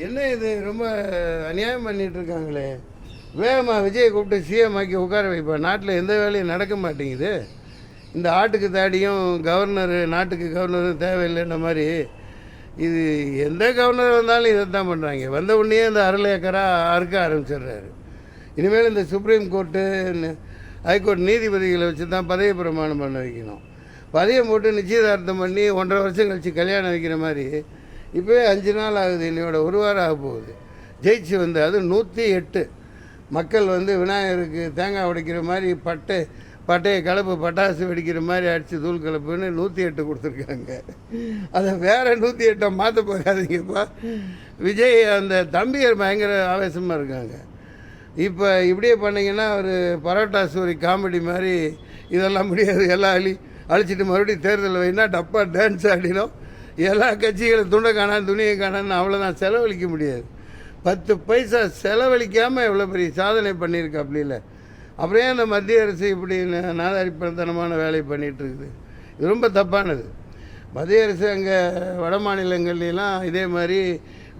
என்ன இது ரொம்ப அநியாயம் பண்ணிட்டு இருக்காங்களே. வேகமாக விஜயை கூப்பிட்டு சிஎம் ஆக்கி உட்கார வைப்பேன். நாட்டில் எந்த வேலையும் நடக்க மாட்டேங்குது. இந்த ஆட்டுக்கு தாடியும் கவர்னர் நாட்டுக்கு கவர்னரும் தேவையில்லைன்ற மாதிரி இது எந்த கவர்னர் வந்தாலும் இதை தான் பண்ணுறாங்க. வந்த உடனே இந்த அரை ஏக்கராக அறுக்க ஆரம்பிச்சிடுறாரு. இனிமேல் இந்த சுப்ரீம் கோர்ட்டு ஹைகோர்ட் நீதிபதிகளை வச்சு தான் பதவி பிரமாணம் பண்ண வைக்கணும். பதவியை போட்டு நிச்சயதார்த்தம் பண்ணி 1.5 வருஷம் கழித்து கல்யாணம் வைக்கிற மாதிரி இப்போவே 5 நாள் ஆகுது. இன்னையோட 1 வாரம் ஆக போகுது. ஜெயிச்சு வந்து அது 108 மக்கள் வந்து விநாயகருக்கு தேங்காய் உடைக்கிற மாதிரி பட்டையை கலப்பு பட்டாசு வெடிக்கிற மாதிரி அடித்து தூள் கலப்புன்னு 108 கொடுத்துருக்காங்க. அதை வேறு 108 மாற்ற போகாதீங்கப்பா. விஜய் அந்த தம்பியர் பயங்கர ஆவேசமாக இருக்காங்க. இப்போ இப்படியே பண்ணிங்கன்னா ஒரு பரோட்டா சூரி காமெடி மாதிரி இதெல்லாம் முடியாது, எல்லாம் அழிச்சிட்டு மறுபடியும் தேர்தல் வைனா டப்பா டான்ஸ் ஆடினோம். எல்லா கட்சிகளும் துண்டை காணான் துணியை காணான்னு அவ்வளோதான் செலவழிக்க முடியாது. 10 பைசா செலவழிக்காமல் எவ்வளோ பெரிய சாதனை பண்ணியிருக்கு. அப்படி இல்லை. அப்புறம் அந்த மத்திய அரசு இப்படி நாதாரிப்பத்தனமான வேலையை பண்ணிகிட்ருக்குது. இது ரொம்ப தப்பானது. மத்திய அரசு அங்கே வட மாநிலங்கள்லாம் இதே மாதிரி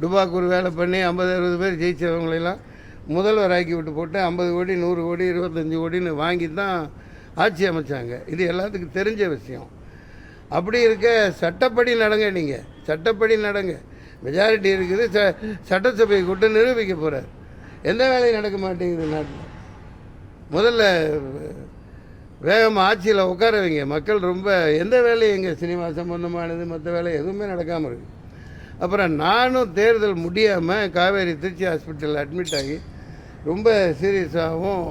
டுபாக்கூர் வேலை பண்ணி 50-60 பேர் ஜெயிச்சவங்களெல்லாம் முதல்வர் ஆக்கி விட்டு போட்டு 50 கோடி 100 கோடி 25 கோடின்னு வாங்கி தான் ஆட்சி அமைச்சாங்க. இது எல்லாத்துக்கும் தெரிஞ்ச விஷயம். அப்படி இருக்க சட்டப்படி நடங்க. நீங்கள் சட்டப்படி நடங்க. மெஜாரிட்டி இருக்குது. சட்டசபையை கூட்டு நிரூபிக்க போகிறார். எந்த வேலையும் நடக்க மாட்டேங்குது நாட்டில். முதல்ல வேகமாக ஆட்சியில் உட்கார வைங்க. மக்கள் ரொம்ப எந்த வேலையும் எங்கள் சினிமா சம்பந்தமானது மற்ற வேலை எதுவுமே நடக்காமல் இருக்குது. அப்புறம் நானும் தேர்தல் முடியாமல் காவேரி திருச்சி ஹாஸ்பிட்டலில் அட்மிட் ஆகி ரொம்ப சீரியஸாகவும்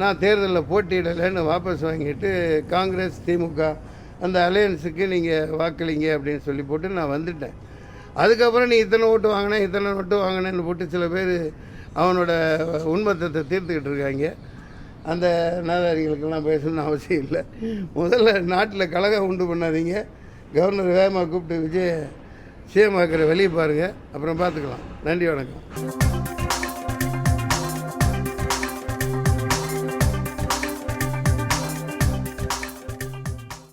நான் தேர்தலில் போட்டியிடலைன்னு வாபஸ் வாங்கிட்டு காங்கிரஸ் திமுக அந்த அலையன்ஸுக்கு நீங்கள் வாக்களிங்க அப்படின்னு சொல்லி போட்டு நான் வந்துட்டேன். அதுக்கப்புறம் நீ இத்தனை ஓட்டு வாங்கினேன்னு போட்டு சில பேர் அவனோட உண்மத்தத்தை தீர்த்துக்கிட்டு இருக்காங்க. அந்த நாதாரிகளுக்கெல்லாம் பேசணும்னு அவசியம் இல்லை. முதல்ல நாட்டில் கலகம் உண்டு பண்ணாதீங்க. கவர்னர் வேகமாக கூப்பிட்டு விஜய் சிஎம் ஆக்கிற வெளியே பாருங்கள். அப்புறம் பார்த்துக்கலாம். நன்றி, வணக்கம்.